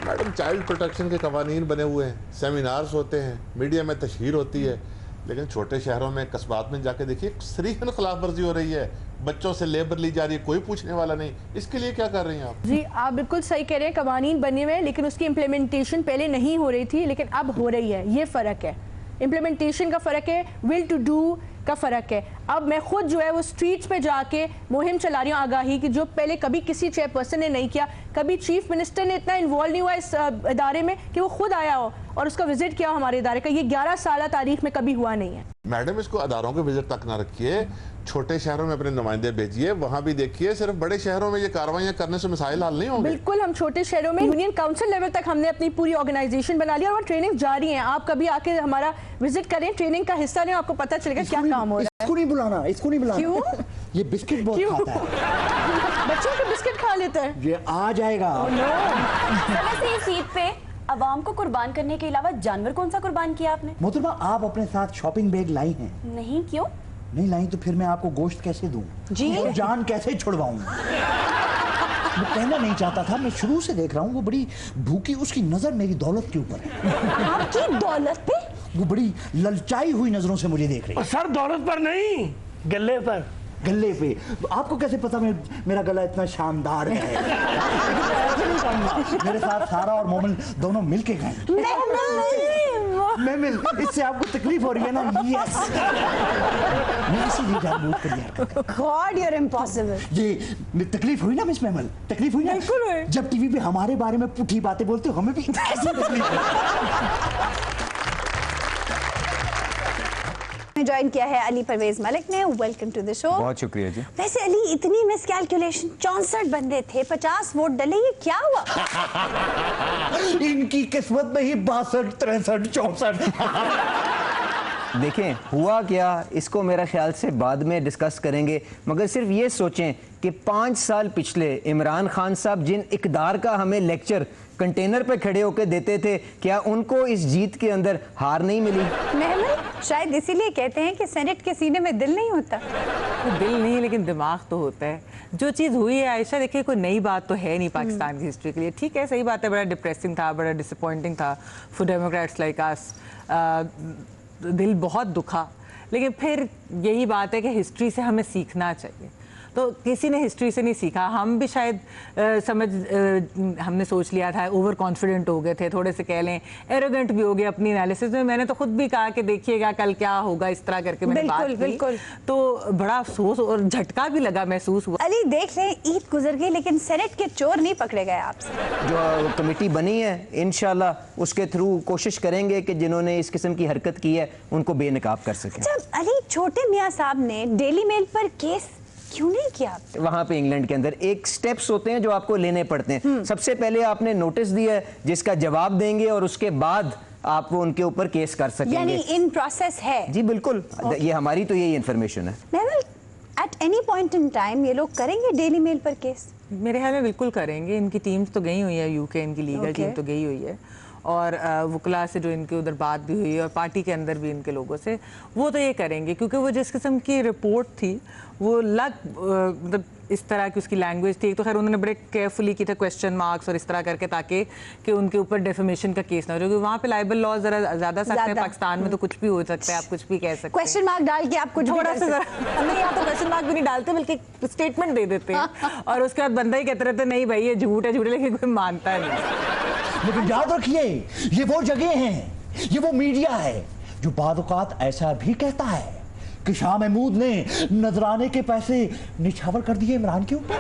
मैडम, चाइल्ड प्रोटेक्शन के कवानीन बने हुए हैं, सेमिनार्स होते हैं, मीडिया में तशहीर होती है, लेकिन छोटे शहरों में, कस्बात में जाके देखिए सरीहन खिलाफ वर्जी हो रही है। बच्चों से लेबर ली जा रही है, कोई पूछने वाला नहीं। इसके लिए क्या कर रही हैं आप? जी, आप बिल्कुल सही कह रहे हैं, कवानीन बने हुए हैं, लेकिन उसकी इम्प्लीमेंटेशन पहले नहीं हो रही थी, लेकिन अब हो रही है। ये फ़र्क है, इम्प्लीमेंटेशन का फ़र्क है, विल टू डू का फ़र्क है। अब मैं खुद जो है वो स्ट्रीट्स पे जाके मुहिम चला रही हूँ आगाही की, जो पहले कभी किसी चेयरपर्सन ने नहीं किया। कभी चीफ मिनिस्टर ने इतना इन्वॉल्व नहीं हुआ इस इदारे में कि वो खुद आया हो और उसका विजिट किया हमारे इदारे का। ये 11 साल तारीख में कभी हुआ नहीं है। मैडम, इसको अदारों के विजिट तक ना रखिए, छोटे शहरों में अपने नुमाइंदे भेजिए, वहाँ भी देखिए। सिर्फ बड़े शहरों में ये कार्रवाइयाँ करने से मसाइल हल नहीं होंगे। बिल्कुल, हम छोटे शहरों में यूनियन काउंसिल लेवल तक हमने अपनी पूरी ऑर्गेनाइजेशन बना लिया और ट्रेनिंग जारी है। आप कभी आके हमारा विजिट करें, ट्रेनिंग का हिस्सा लें, आपको पता चलेगा क्या काम हो रहा है। इसको नहीं बुलाना, इसको नहीं बुलाना। क्यों? ये बिस्किट बहुत खाता है। बच्चों के बिस्किट खा लेते हैं। ये आ जाएगा। वैसे इस ईद पे अवाम को कुर्बान करने के अलावा जानवर कौन सा कुर्बान किया आपने? मोहतरमा, आप अपने साथ शॉपिंग बैग लाई हैं? नहीं, क्यों? नहीं लाई तो फिर मैं आपको गोश्त कैसे दूं? जी? और जान कैसे छुड़वाऊं? मैं कहना नहीं चाहता था, मैं शुरू से देख रहा हूँ वो बड़ी भूखी, उसकी नजर मेरी दौलत के ऊपर है। आपकी दौलत पे? वो बड़ी ललचाई हुई नजरों से मुझे देख रही है। सर, दौलत पर नहीं, गले पर। गले पे? आपको कैसे पता मेरा गला इतना शानदार है? मेरे साथ सारा और मोमिन दोनों मिलके गए। मेमिल, इससे आपको तकलीफ हो रही है ना? यस, मैं इसीलिए जानबूझ कर दिया। God, you are impossible. ये तकलीफ हुई ना मिस मेमल? तकलीफ हुई ना? बिल्कुल हुई। जब टीवी पे हमारे बारे में पुठी बातें बोलते हो, हमें भी ऐसी तकलीफ है। ज्वाइन किया है अली परवेज मलिक ने। Welcome to the show. बहुत शुक्रिया जी। वैसे अली, इतनी मिस कैलकुलेशन, 64 बंदे थे, 50 वोट डले, ये क्या हुआ? इनकी किस्मत में ही 62, 63, 64। देखें हुआ क्या, इसको मेरा ख्याल से बाद में डिस्कस करेंगे, मगर सिर्फ ये सोचें कि 5 साल पिछले इमरान खान साहब जिन इकदार का हमें लेक्चर कंटेनर पे खड़े होकर देते थे, क्या उनको इस जीत के अंदर हार नहीं मिली? महमूद, शायद इसीलिए कहते हैं कि सेनेट के सीने में दिल नहीं होता। दिल नहीं, लेकिन दिमाग तो होता है। जो चीज़ हुई है आयशा, देखिए कोई नई बात तो है नहीं पाकिस्तान की हिस्ट्री के लिए। ठीक है, सही बात है, बड़ा डिप्रेसिंग था, बड़ा डिसअपॉइंटिंग था फॉर डेमोक्रेट्स लाइक अस। दिल बहुत दुखा, लेकिन फिर यही बात है कि हिस्ट्री से हमें सीखना चाहिए। तो किसी ने हिस्ट्री से नहीं सीखा। हम भी शायद हमने सोच लिया था, ओवर कॉन्फिडेंट हो गए थे, थोड़े से कह लें एरोगेंट भी हो गए अपनी एनालिसिस में। मैंने तो खुद भी कहा कि देखिएगा कल क्या होगा, इस तरह करके मैंने बात की। बिल्कुल। तो बड़ा अफसोस और झटका भी लगा, महसूस हुआ। अली देख लें, ईद गुजर गई लेकिन सेनेट के चोर नहीं पकड़े गए आपसे। जो कमेटी बनी है इंशाल्लाह उसके थ्रू कोशिश करेंगे कि जिन्होंने इस किस्म की हरकत की है उनको बेनकाब कर सकें। अच्छा अली, छोटे मियाँ साहब ने डेली मेल पर केस क्यों नहीं किया? वहां पे इंग्लैंड के अंदर एक स्टेप्स होते हैं जो आपको लेने पड़ते हैं। सबसे पहले आपने नोटिस दिया है जिसका जवाब देंगे और उसके बाद आप वो उनके ऊपर केस कर सकेंगे। यानी इन प्रोसेस है? जी बिल्कुल, ये हमारी तो यही इंफॉर्मेशन है। At any point in time ये लोग करेंगे डेली मेल पर केस? मेरे ख्याल में बिल्कुल करेंगे। इनकी टीम्स तो गई हुई है यूके, इनकी लीगल टीम तो गई हुई है, और वकला से जो इनके उधर बात भी हुई है और पार्टी के अंदर भी इनके लोगों से, वो तो ये करेंगे, क्योंकि वो जिस किस्म की रिपोर्ट थी वो मतलब इस तरह की उसकी लैंग्वेज थी। तो खैर उन्होंने बड़े केयरफुली की था क्वेश्चन मार्क्स और इस तरह करके, ताकि कि उनके ऊपर डेफेमेशन का केस ना हो, क्योंकि वहाँ पे लाइबल लॉ जरा ज़्यादा सख्त है। पाकिस्तान में तो कुछ भी हो सकता है, आप कुछ भी कह सकते हैं। क्वेश्चन मार्क डाल के आप कुछ थोड़ा सा नहीं, यहाँ तो क्वेश्चन मार्क भी नहीं डालते, बल्कि स्टेटमेंट दे देते हैं और उसके बाद बंदा ही कहते रहते नहीं भाई ये झूठ है, लेकिन कोई मानता नहीं। लेकिन याद रखिए, ये वो जगह हैं, ये वो मीडिया है जो बाद औकात ऐसा भी कहता है कि शाह महमूद ने नजराने के पैसे निछावर कर दिए इमरान के ऊपर।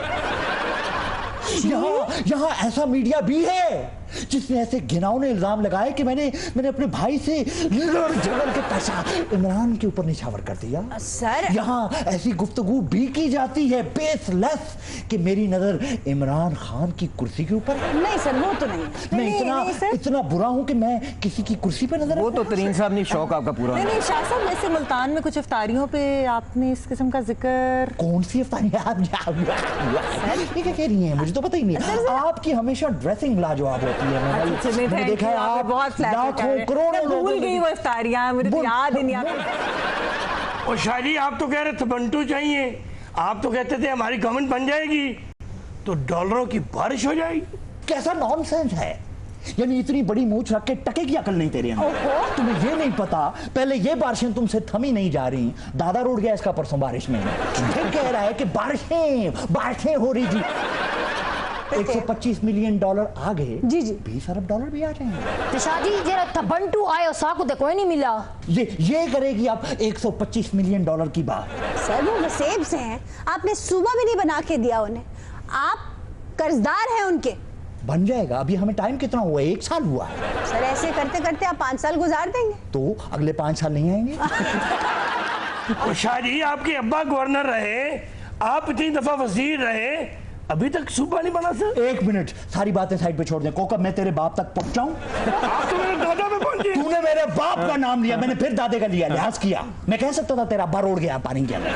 यहाँ ऐसा मीडिया भी है जिसने ऐसे घिनौने इल्जाम लगाए कि मैंने अपने भाई से लड़ झगड़ के पैसा इमरान के ऊपर निछावर कर दिया। सर, यहाँ ऐसी गुफ्तगू भी की जाती है बेसलेस कि मेरी नजर इमरान खान की कुर्सी के ऊपर है। नहीं सर, वो तो नहीं। मैं इतना बुरा हूँ कि मैं किसी की कुर्सी पे नजर, वो तो तरीन साहब ने शौक आपका पूरा। नहीं शाह साहब, वैसे मुल्तान में कुछ इफ्तारियों पे आपने इस किस्म का जिक्र, कौन सी इफ्तारियां ये क्या कह रही हैं, मुझे तो पता ही नहीं। आपकी हमेशा ड्रेसिंग लाजवाब होती है। मैंने देखा है आप बहुत लाखों करोड़ों लोगों भूल गई वो इफ्तारियां, मुझे तो याद ही नहीं आता। और शादी आप तो कह रहे थे बंटू चाहिए, आप तो कहते थे हमारी गवर्नमेंट बन जाएगी तो डॉलरों की बारिश हो जाएगी। कैसा नॉनसेंस है, यानी इतनी बड़ी मूंछ रख के टके की अकल नहीं तेरे अंदर। तुम्हें ये नहीं पता, पहले ये बारिशें तुमसे थमी नहीं जा रही, दादा रोड गया इसका परसों बारिश में, फिर कह रहा है कि बारिशें हो रही थी। 125 मिलियन डॉलर आ गए, जी 20 अरब डॉलर भी आ जाएंगे। तो शादी जरा तबंटू आयो साकू तो कोई नहीं मिला। ये करेगी आप 125 मिलियन डॉलर की बात। सर वो वसेब से हैं, आपने सूबा भी नहीं बना के दिया उन्हें, आप कर्जदार हैं उनके। बन जाएगा, अभी हमें टाइम कितना हुआ है, 1 साल हुआ है। सर ऐसे करते करते आप 5 साल गुजार देंगे तो अगले 5 साल नहीं आएंगे। और शादी आपके अब्बा गवर्नर रहे, आप इतनी दफा वजीर रहे, अभी तक सूबा नहीं बना सर। 1 मिनट, सारी बातें साइड पे छोड़ दे। कोकब मैं तेरे बाप तक पहुंचाऊं? आप तो मेरे दादा पे पहुंचे। तूने मेरे बाप का नाम लिया, मैंने फिर दादे का लिया, लिहाज किया। मैं कह सकता था तेरा अब्बा रोड गया पानी के अंदर।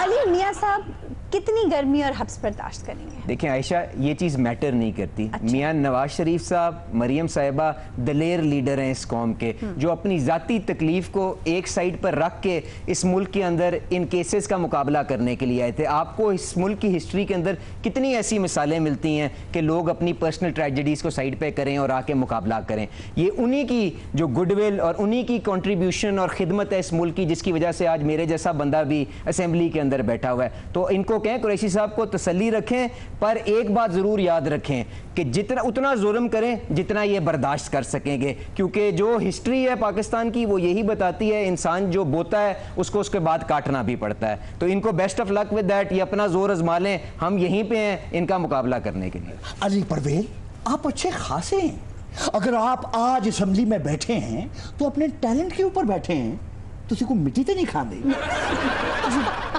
अली मियां साहब कितनी गर्मी और हब्स बर्दाश्त करेंगे? देखें आयशा, ये चीज़ मैटर नहीं करती। मियां नवाज शरीफ साहब, मरियम साहिबा दलेर लीडर हैं इस कौम के, जो अपनी ज़ाती तकलीफ को एक साइड पर रख के इस मुल्क के अंदर इन केसेस का मुकाबला करने के लिए आए थे। आपको इस मुल्क की हिस्ट्री के अंदर कितनी ऐसी मिसालें मिलती हैं कि लोग अपनी पर्सनल ट्रेजेडीज़ को साइड पे करें और आके मुकाबला करें। ये उन्हीं की जो गुडविल और उन्हीं की कंट्रीब्यूशन और खिदमत है इस मुल्क की, जिसकी वजह से आज मेरे जैसा बंदा भी असेंबली के अंदर बैठा हुआ है। तो इनको कहें, कुरैशी साहब को तसल्ली रखें, पर एक बात जरूर याद रखें कि जितना उतना जुल्म करें जितना ये बर्दाश्त कर सकेंगे, क्योंकि जो हिस्ट्री है पाकिस्तान की वो यही बताती है इंसान जो बोता है उसको उसके बाद काटना भी पड़ता है। तो इनको best of luck with that, ये अपना जोर आजमा लें, हम यहीं पे हैं इनका मुकाबला करने के लिए। अली परवेज, आप अच्छे खासे हैं। अगर आप आज असेंबली में बैठे हैं तो अपने टैलेंट के ऊपर बैठे हैं, तुसी को मिट्टी ते नहीं खांदे,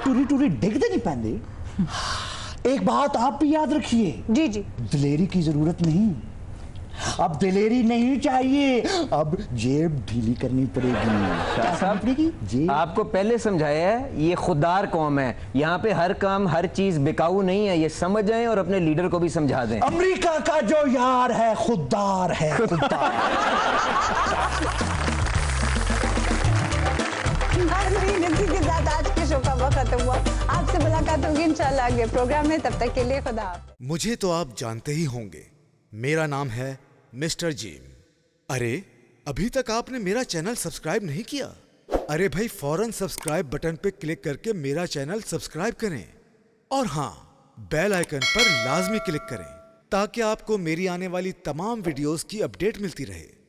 टूरी डिगते नहीं पैंदे। एक बात आप भी याद रखिए, जी दिलेरी की जरूरत नहीं, अब दिलेरी नहीं चाहिए, अब जेब ढीली करनी पड़ेगी। आपको पहले समझाया है, ये खुददार कौम है, यहाँ पे हर काम हर चीज बिकाऊ नहीं है, ये समझ जाएं और अपने लीडर को भी समझा दें। अमेरिका का जो यार है खुददार है, खुददार। इसी के साथ आज के शो का वक्त खत्म हुआ। आपसे मुलाकात होगी इंशाल्लाह अगले प्रोग्राम में, तब तक के लिए खुदा हाफ़िज़। मुझे तो आप जानते ही होंगे, मेरा नाम है मिस्टर जिम। अरे अभी तक आपने मेरा चैनल सब्सक्राइब नहीं किया? अरे भाई फौरन सब्सक्राइब बटन पे क्लिक करके मेरा चैनल सब्सक्राइब करें और हाँ, बेल आइकन पर लाजमी क्लिक करें ताकि आपको मेरी आने वाली तमाम वीडियोस की अपडेट मिलती रहे।